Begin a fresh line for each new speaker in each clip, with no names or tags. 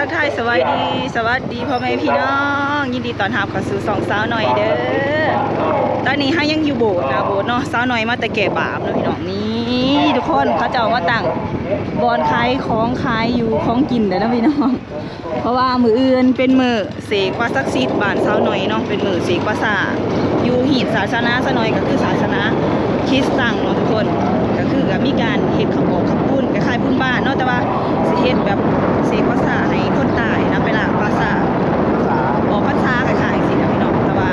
ทักทายสวัสดีพ่อแม่พี่น้องยินดีต้อนรับเข้าสู่2สาวหน่อยเด้อตอนนี้ห้ายังอยู่โบสถ์นะโบสถ์เนาะสาวหน่อยมาแต่แก่บาปเนาะพี่น้องนี่ทุกคนเขาจะมาตั้งบอนขายของขายอยู่ของกินเด้อนะพี่น้องเพราะว่ามืออื่นเป็นมือเสกว่าศักดิ์สิทธิ์บ้านสาวหน่อยเนาะเป็นมือเสกว่าซาอยู่หีดศาสนาสาวหน่อยก็คือศาสนาคริสต์เนาะทุกคนก็คือก็มีการเฮ็ดข้าวบขับปุ้นคล้ายๆปุ้นบ้านเนาะแต่ว่าสิเฮ็ดแบบเสกว่าซาให้คนตายนะไปล้างภาษาออกพรรษาคล้ายๆสินะพี่น้องแต่ว่า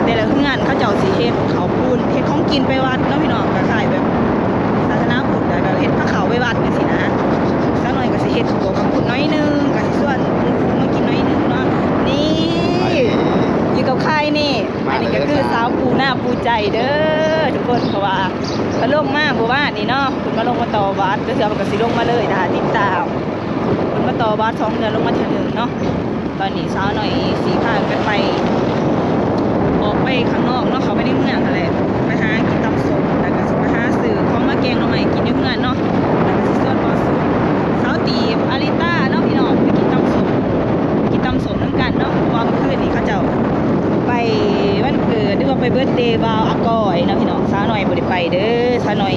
แต่ละงานเขาเจ้าสิเฮ็ดข้าวปุ้นเฮ็ดของกินไปวัดเนาะพี่น้องก็คล้ายแบบศาสนาพุทธแล้วก็เฮ็ดพระเขาไปวัดจังซี่นะสักหน่อยก็สิเฮ็ดข้าวบขับปุ้นน้อยนึงก็สิส่วนมากินน้อยนึงเนาะนี่อยู่กับใครนี่อันนี้ก็คือสาวปูหน้าปูใจเด้อทุกคนเพราะว่าพระลงมาบัวบ้านนี่เนาะคุณมาลงมาต่อวัดก็คือมันก็สิลงมาเลยนะคะติดตามคุณมาต่อวัด2 เดือนลงมาเทื่อนึงเนาะตอนนี้สาวหน่อยสีพากันไปออกไปข้างนอกเนาะเขาไปในเมืองอะไรไปหากินตำส้มแล้วก็สิไปหาซื้อของมาแกงหน่อไม้กินอยู่เมืองเนาะแล้วก็สิส่วนบอสุสาวตีบอาริต้าเนาะพี่น้องไปกินตำส้มน้ำกันเนาะวันคืนนี้เขาเจ้าไปวันเกิดหรือว่าไปเบิร์ธเดย์บาวอากอยนะพี่น้องสาวหน่อยบ่ได้ไปเด้อสาวหน่อย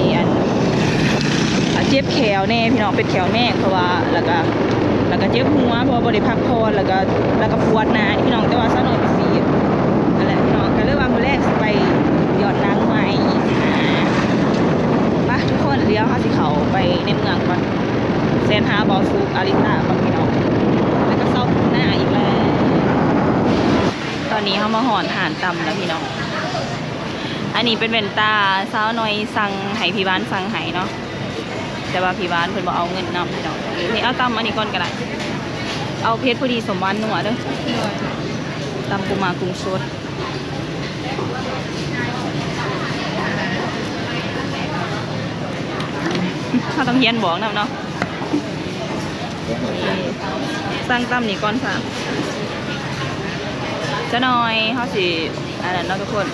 เจ็บแขวแน่พี่น้องเป็นแขวแม่เพราะว่าแล้วก็เจ็บหัวเพราะว่าบ่ได้พักผ่อนแล้วก็ปวดหน้าพี่น้องแต่ว่าสาวหน่อยไปฟีดนั่นแหละพี่น้องก็เลยว่ามื้อแรกสิไปหยอดนางใหม่มาทุกคนเดี๋ยวเฮาสิเข้าไปในเมืองก่อนแซนหาบอสุกอาริต้าก่อนพี่น้องแล้วก็เซาหน้าอีกแล้วตอนนี้เขามาหอนหานตำแล้วพี่น้องอันนี้เป็นเวนตาสาวน้อยสั่งไห้พี่บ้านสั่งไห้เนาะแต่ว่าพี่บ้านเพิ่นบอกเอาเงินนำพี่น้องนี่เอาตำอันนี้ก่อนก็ได้เอาเพชรพอดีสมวันหนัวเด้อตำปูมากุ้งสดถ้าต้องเฮียนบอกนะเนาะสั่งตำนี่ก่อนค่ะจะหน่อยเขาสิอันนั้นเนาะทุกคน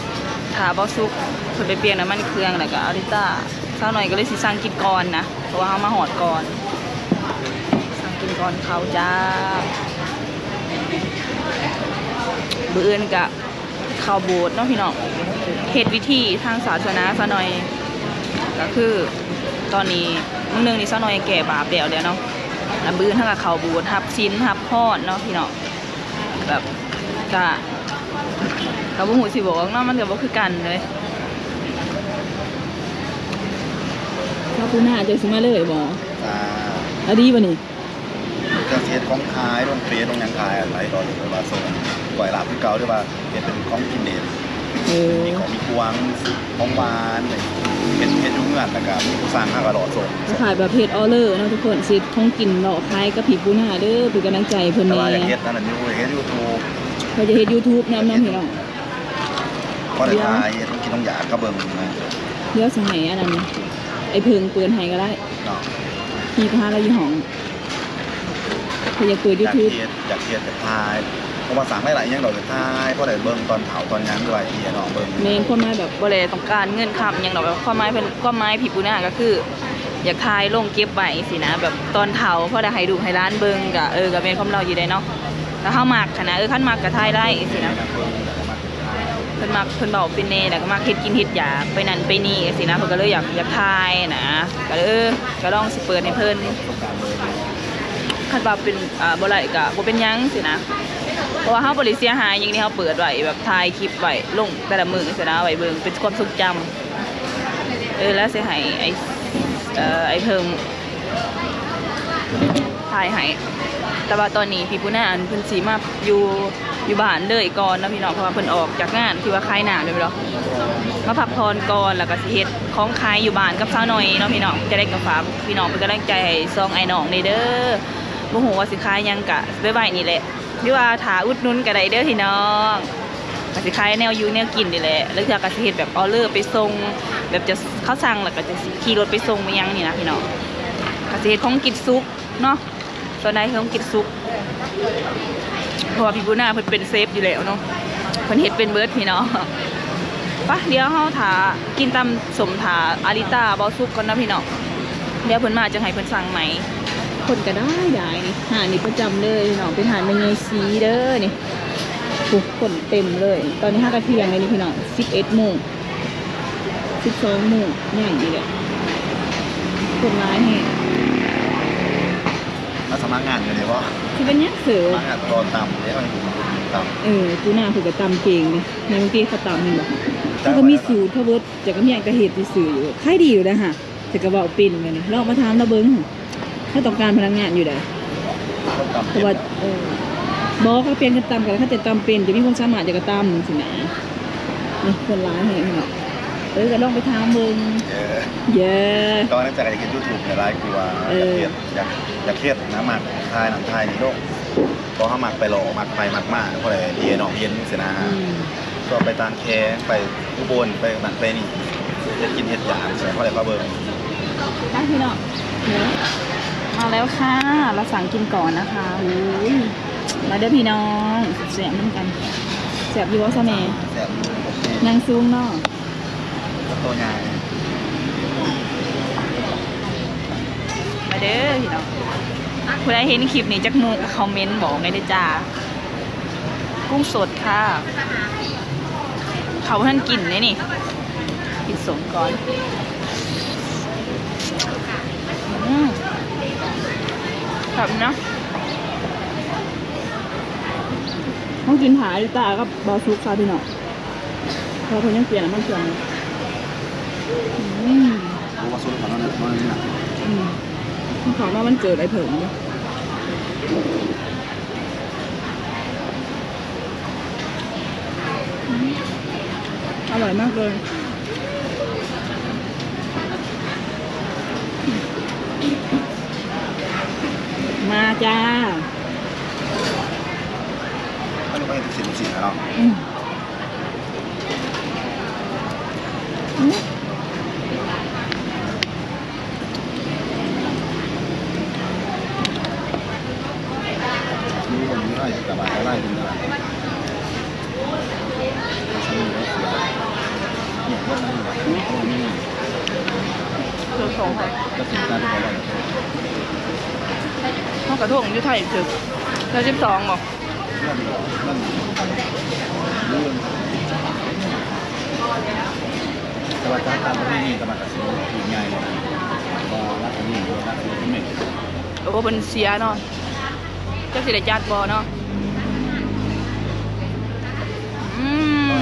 ถาบอสุกเพิ่นไปเปลี่ยนน้ำมันเครื่องแล้วก็อาริต้าเช้าหน่อยก็เลยสิสั่งกินก่อนนะเพราะว่าเขามาหอดก่อนสั่งกินก่อนเขาจ้ามื้ออื่นกะข้าวโบสถ์เนาะพี่น้องเฮ็ดวิธีทางศาสนาซะหน่อยก็คือตอนนี้มื้อนึงนี่ซะหน่อยแก่บาปแล้วเนาะแล้วมื้ออื่นทางกับข้าวโบสถ์รับศีลรับพรเนาะพี่น้องแบบก็บ่ฮู้สิบอกเนาะมันก็บ่คือกันเลยข้าวปูหน้าจะสิมาเลยบ่เอาดีบ่นี่
จะเฮ็ดของขายลงเฟซลงหยังขายอะไรตอนนี้ว่าส่งปล่อยลาบคือเก่าด้วยว่าเฮ็ดเป็นของกินเด่นมีของมีกวางของหวานเป็นเฮ็ดอยู่เมืองแล้วก็มีผู้สร้างห้ากระดอส่ง
ขายแบบเพจออเลอร์เนาะทุกคนสิของกินเลาะขายกับผีปูหน้าเด้อเป็นกำลังใจเพิ่นแน่
แต่ว่าเฮ็ดนั่นน่ะอยู่เฮ็ด YouTube
เขาจะเฮ็ด YouTube นำพี่น้อง
พอได้ขายเฮ็ดกินต้องอยากก็เบิ่งนะ
เดี๋ยวสิให้อันนั้นไอ้เพิ่งเปิดให้ก็ได้
เนาะ
พี่พาเราอยู่ห้องเขาอยากเปิด YouTube
อยากเฮ็ดจะทายเพราะว่าสั่งหลายๆอย่างดอกจะทายเพราะได้เบิ่งตอนเผาตอนยังด้วยที่น้องเบิ่ง
แม่นความหมายแบบบ่ได้ต้องการเงินคำหยังดอกแบบความหมายเพิ่นความหมายผีปูหน้าก็คืออยากทายลงเก็บไว้สินะแบบตอนเผาเพราะได้ให้ดูให้ร้านเบิ่งก็ก็เป็นความเราอยู่ได้เนาะแล้วเฮามักขนาดคันมักก็ทายได้สินะเพิ่นมักเพิ่นเบาเป็นเน่แล้วก็มักเฮ็ดกินเฮ็ดอยากไปนั่นไปนี่สินะเพิ่นก็เลยอยากทายนะก็ก็ลองสิเปิดให้เพิ่นคันว่าเป็นบ่ไหลก็บ่เป็นหยังสินะเพราะว่าเฮาบ่ได้เสียหายอย่างที่เฮาเปิดไว้แบบถ่ายคลิปไว้ลงแต่ละมื้อสินะไว้เบิ่งเป็นความทรงจำแล้วสิให้ไอ้เพิ่มถ่ายให้แต่ว่าตอนนี้พี่ปูน่าเพิ่นสิมาอยู่บ้านเลยก่อนนะพี่น้องเพราะว่าเพิ่นออกจากงานที่ว่าคลายหนาวเลยพี่น้องมาพักผ่อนก่อนแล้วก็สิเฮ็ดของขายอยู่บ้านกับสาวน้อยเนาะพี่น้องจะได้กับฝากพี่น้องเป็นกำลังใจให้ซองไอ้น้องเด้อบ่ฮู้ว่าสิขายยังกะไว้นี่แหละหรือว่าถ้าอุดหนุนก็ได้เด้อพี่น้องก็สิขายแนวอยู่แนวกินนี่แหละแล้วก็สิเฮ็ดแบบออเดอร์ไปส่งแบบจะเขาสั่งแล้วก็จะขี่รถไปส่งไปยังนี่นะพี่น้องก็สิเฮ็ดของกินซุกเนาะตอนไหนของกินซุกเพราะว่าพี่ปูน่าเพิ่นเป็นเซฟอยู่แล้วเนาะเพิ่นเฮ็ดเป็นเบิร์ดพี่น้องปะเดี๋ยวเฮาถากินตำสมถาอาริต้าบอสุกก่อนนะพี่น้องเดี๋ยวเพิ่นมาจังให้เพิ่นสั่งใหม่ คนก็ได้นี่หาดนี่ประจำเลยน้องเป็นหาดแม่ใหญ่สีเด้อนี่ทุกคนเต็มเลย ตอนนี้5 กระเทียงเลยนี่พี่น้อง11 โมง12 โมงนี่อย่างนี้เลยคนร้ายแห่
มาสมัครงานกันเลยว่า
ที่เป็นยักษ์เสือ
สมัครงานตอนต่ำเนี่ยมันต่ำ
กูหน้าคือกับตำเก่งเลยในเมื่อกี้เขาตำนี่บอกเขาก็มีสูตรเขาเบิดจากก็มีอย่างกระเหตุที่สื่ออยู่ค่ายดีอยู่นะฮะแต่กระบอกปิ่นกันนี่ลองมาทำระเบิ้งถ้าต้องการพนักงานอยู่ได้
ต้องต่ำ
แต่ว่าบอกเขาเปลี่ยนกันตำกันแล้วถ้าแต่ตำเป็นจะมีความสามารถจะกระตำสินะนี่คนร้ายแห่งเนาะก็ลองไปทำเบิ้งเยอะ
ตอนนั้นจากไอ้เห็นยูทูบในไลฟ์กูว่าอยากเครียดนะหมักทายหนังไทยในโลกพอเขาหมักไปหล่อหมักไปหมักมากเพราะอะไรเย็นออกเย็นเสียนะก็ไปตามแคไปอุบลไปนั่นไปนี่จะกินเห็ดหยาใช่เพราะอะไรก็เบิ่ง
ได้พี่เนาะมาแล้วค่ะเราสั่งกินก่อนนะคะอุ้ยมาเด้อพี่น้องแสบเหมือนกันแสบอยู่ว่าซะแม่
แซ่บ
นางซูงเนาะ
ตัวใหญ่
มาเด้อพี่น้องคุณได้เห็นคลิปนี้จากหมูคอมเมนต์บอกไงเด้อจ้ากุ้งสดค่ะเขาท่านกินเลยนี่กินสมก่อนแบบนะต้องกินหาดิตากับบาซุกค่ะพี่น้องเราคนยังเปลี่ยนมันเปลี่ยน
รู้ว่าสุดของมันนี่นะ
มันของว่ามันเกิดอะไรเผิงเนี่ยอร่อยมากเลยมาจ้า
ก็รู้ว่าเห็นสิ่งนะเนาะนี่วันนี้ไล่กลับมาไล่ดูนะเนี่ยว่านั่นนี่
เกือบ2 ค่ะ
ก็สิ่งการที่เรา
ห้องกระทงอยู่ไทยถึงแล้ว12บอก
นั่นเรื่องแต่ว่าการตามที่นี่กำลังจะถึงใหญ่เลยก็รักนี้รักที่ไม่
โอ้เป็นเสียเนาะเจ้าสิได้จัดบอเนาะ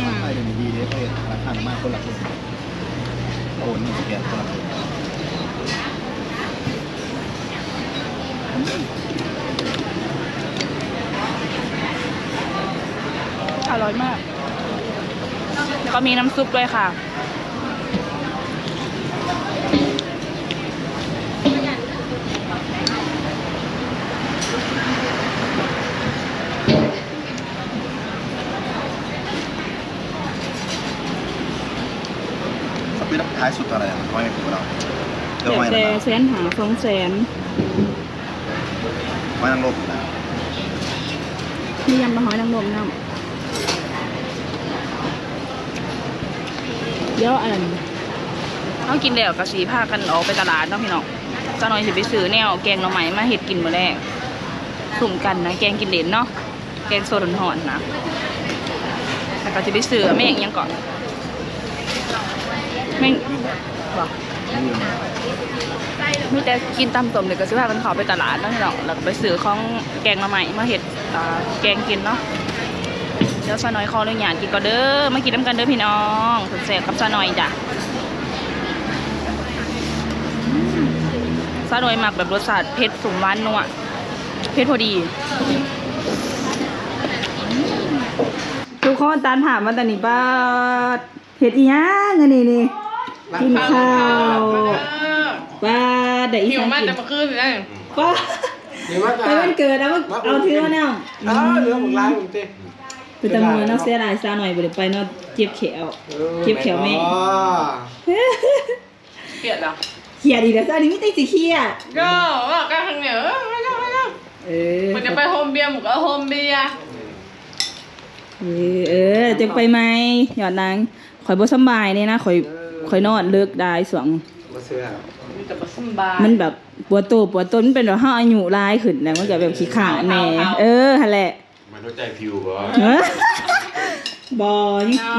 ราคาอย่างดีเลยเขาราคามากคนละคนโอนนี่เปลี่ยนคนละคน
อร่อยมาก แล้วก็มีน้ำซุปด้วยค่ะ
สปีดท้ายสุดอะไรเขาไม่ถูกเรา
เดี๋ยวแต่150,000 200,000
ไม่นั่งลบนะ
มียำมะฮอยนางรมน้ำเดี๋ยวอันเอากินแล้วกะสีผ้ากันออกไปตลาดเนาะพี่น้องจะหน่อยสิไปซื้อแนวแกงหน่อไม้มาเห็ดกินมื้อแรกสุ่มกันนะแกงกินเด่นเนาะแกงโซดหอนๆนะแต่ก็จะไปซื้อแม่งยังก่อนแม่งบอกมีแต่กินตำส้มเลยก็ซื้อผ้ากันเขาไปตลาดเนาะพี่น้องแล้วก็ไปซื้อของแกงหน่อไม้มาเห็ดแกงกินเนาะเดี๋ยวซะหน่อยขออนุญาตกินก็เด้อมากินน้ำกันเด้อพี่น้องแซ่บๆกับซะหน่อยจ้ะซะหน่อยหมักแบบรสชาติเผ็ดสุ่มหวานนัวเผ็ดพอดีทุกคนตามถามมาแต่นี่ป้าเผ็ดอีหยังอันนี้นี่กินข้าวป้าได้อี
หิว
สาน
มาก
กิน
แต่มาคืนสิได้
ป้าไปวันเกิดแล้วเอาถือมาแนว
เรื่องของร้านผมเต้
เป็นตำรวจเนาะเสียดายซะหน่อยบ่ได้ไปเนาะเจ็บแขวเจ็บแขวแม่
เกลียดเหรอ
เขียดอีกแล้วซะนี่ไม่ได้สิเขียด
ก็ว่าการทางเหนือไม่ได้มันจะไปโฮมเบียร์หมูก็โฮมเบียร์
จะไปไหมหยอดนางข่อยบ่สำบายนี่นะข่อยนอนเลิกได้สวง
มาเสื้อ จะบ่สำบาย
มันแบบปวดตัวปวดต้นเป็นแบบห้าอายุร้ายขึ้นแล้วมันก็แบบขี้ขาแหน่หั่นแหละ
มันรู้ใจผิวบ่
เออบอ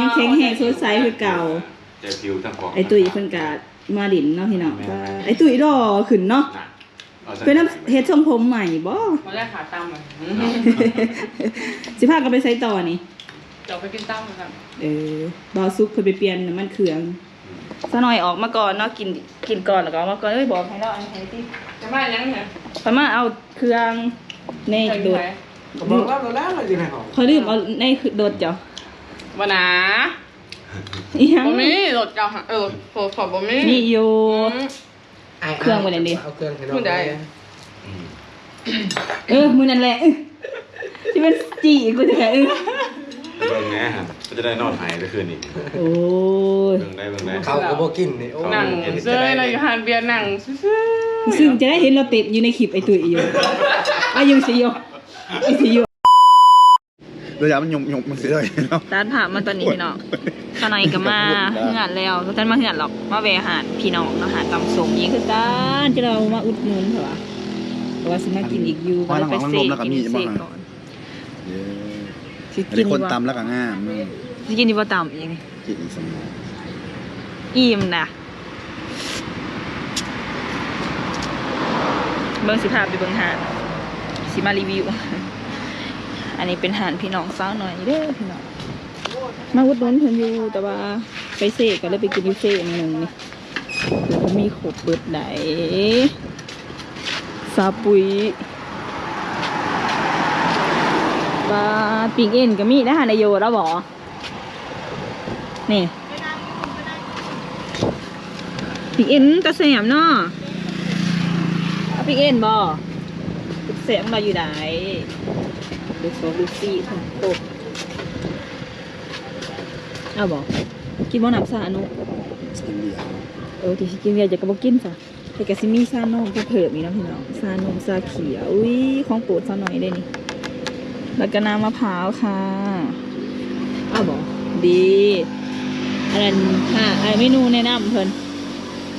ยังแข็งแรงสดใสคือเก่า
ใจผิวทั้งของ
ไอ้ตุ้ยเพิ่นก็มาดินเนาะพี่น้องไอ้ตุ้ยดอขึ้นเนาะ
น่ะอาใส่
เป็นน้ำเฮ็ดทรงผมใหม่บ่
เขาได้ขาตั้มอ่ะ
สิพากันไปใช้ต่อนี่
เดี๋ยวไปกินตั้มกัน
บอซุปเพิ่นไปเปลี่ยนน้ำมันเครื่องซะหน่อยออกมาก่อนเนาะกินก่อนแล้วก็ออกมาก่อนบอกให้เนาะให้ติ
จะมายังไง
พม่าเอาเครื่องในโดด
บอกว่าเราแล้วเราอยู่ไหนของ
เขาลืมเอาในโดดจ้ะ
บ่นะ
อีหยัง
บ่มีรถเจ้าค่ะขอบ่มี
นี่อยู่
อืม
เครื่องไว้ไหนดิ
เอาเครื่องให้น้อง
ผู้ใด
มื้อนั่นแหละที่เป็นจีกูจะแ
เบิ่งแหน่ฮะก็จะได้นอนหายได้คืนนี้
โอ้ย
เบิ่งได้เบิ่งได้
เขาก็บอกกินนี่โอ้
นั่งเซยเราอยู่หานเบียร์นั่งซื่อ
ซึ่งจะได้เห็นเราติดอยู่ในคลิปไอ้ตุ้ยอยู่อายุสิโยไอ้สิโย
เดี๋ยวมันยมมันเสียเลยเนาะ
ร้านผ่ามันตอนนี้พี่น้องข้างในก็มาเหือนแล้วท่านมาเหือนหรอกมาแวะหาพี่น้องเนาะหาตำส้มนี้คือการที่เรามาอุดหนุนเถอะวะเพราะว่าสิมากินอีกอยู่ก็เลยไปเซกินเซก่อนสิ
อัน
กิ
นี้
น
คน
ดี
ตำแล้วก็งามเนาะ
สิกินดีบ่ตำอีก
กินอีกสมอง
อิ่มนะเบิ่งสิพาไปเบิ่งหาดสิมารีวิว อันนี้เป็นหานพี่น้องสาวหน่อยเด้อพี่น้องมาอุดหนุนเพิ่นอยู่แต่ว่าไปเซก็เลยไปกินอยู่เซอันหนึงนี่แล้วก็มีขบเบิดไหนซาปุยปลาปิงเอ็นก็มีนะฮะนายโยแล้วบ่นี่ปิงเอ็นกระแสมเนาะเอาปิงเอ็นบ่กระแสมเราอยู่ไหนดูโซดูซี่ทั้งโคกเอาบ่กินบ่น้ำซาอนุ
กินเบียร์
ที่สิกินเบียร์จะก็บ่กินซะแต่ก็สิมีซานมเพิ่มอีกเนาะพี่น้องซานมซาเขียวอุ้ยของโปรดซะหน่อยได้นี่แล้วก็น้ำมะพร้าวค่ะเอาบ่ดีอันนั้นค่ะเมนูแนะนำเพิ่น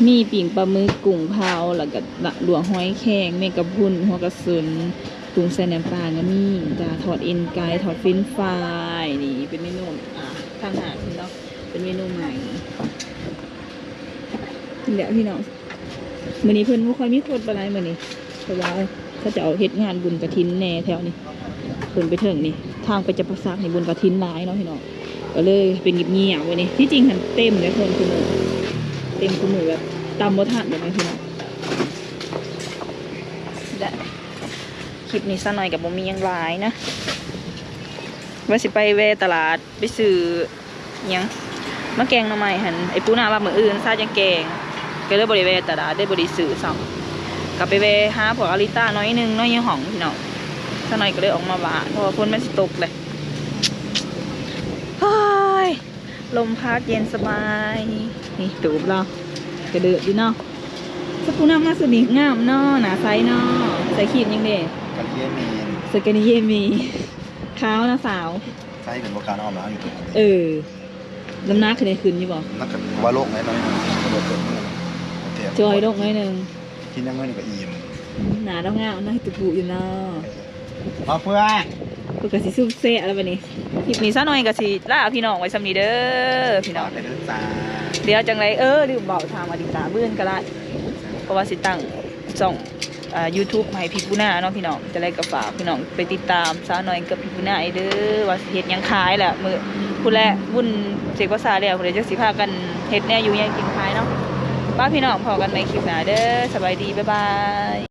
มีปิ่งปลาหมึกกุ้งเผาแล้วก็หลวงหอยแครงแมงกะพรุนหัวกระสุนปรุงใส่น้ำปลาก็มีจ้าทอดเอ็นไก่ทอดเฟรนช์ฟรายนี่เป็นเมนูทางหารพี่น้องเป็นเมนูใหม่นี่แหละพี่น้องมื้อนี้เพิ่นบ่ค่อยมีคนปานใดมื้อนี้เพราะว่าเขาจะเอาเฮ็ดงานบุญกฐินแหน่แถวนี้เพิ่นไปถึงนี่ทางไปจะประสาทในบุญกฐินหลายเนาะพี่น้องก็เลยเป็นเงียบๆไว้นี่ที่จริงหันเต็มเลยคนคือมื้อเต็มคือมื้อแบบตามบ่ทันแบบนี้พี่น้องและคลิปนี้ซะหน่อยกับบ่มีหยังหลายนะว่าสิไปแวะตลาดไปซื้อหยังมาแกงหน่อไม้หั่นไอ้ปูนาว่ามื้ออื่นซาจังแกงก็เลยบ่ได้แวะตลาดได้บ่ได้ซื้อซ้ำกลับไปแวะหาพวกอาริต้าน้อยนึงน้อยยังห้องพี่น้องซะหน่อยก็เลยออกมาบ้านเพราะว่าฝนมันสิตกเลยเฮ้ยลมพัดเย็นสบายนี่ตูบเรากระเดือดดีเนาะสปูน้ำมาสุดนี่งามเนาะหนาไซส์เนาะใส่ขีดยังเด้
กันเยี่ยมีน
สแกนิเยมีขาวนะสาว
ใช้กันโบการอ้อมล้างอยู่ตรงนี้
น้ำหนักขึ้นในคืนอยู่บ่
นักกันว่าโลกไหนตอนนี้มันกระโดดเกิดขึ้นโอเค
จอยลงหน่อยหนึง
กินยังไงนี่ก็อิ่ม
หนาต้องงามนะตุกุอยู่เนาะ
มาเพื่อน
ปกติซุปเซ่อะไรแบบนี้คลิปนี้ซะหน่อยก็สิลาพี่น้องไว้สำนี้เด้อพี่น้อง
ไปเดินจ้า
เดี๋ยวจังไรลืมบอกทางอดีตาเบื้อนก็ได้เพราะว่าสิตั้งช่องYouTube ให้พี่ปูนาเนาะพี่น้องจะได้กับฝากพี่น้องไปติดตามสาวน้อยกับพี่ปูนาเด้อว่าสิเฮ็ดหยังขายแหละมื้อผู้แลวุ่นเสกภาษาแล้วผู้ใดจักสิพากันเฮ็ดแนวอยู่หยังกินขายเนาะป้าพี่น้องพอกันในคลิปหน้าเด้อสบายดีบ๊ายบาย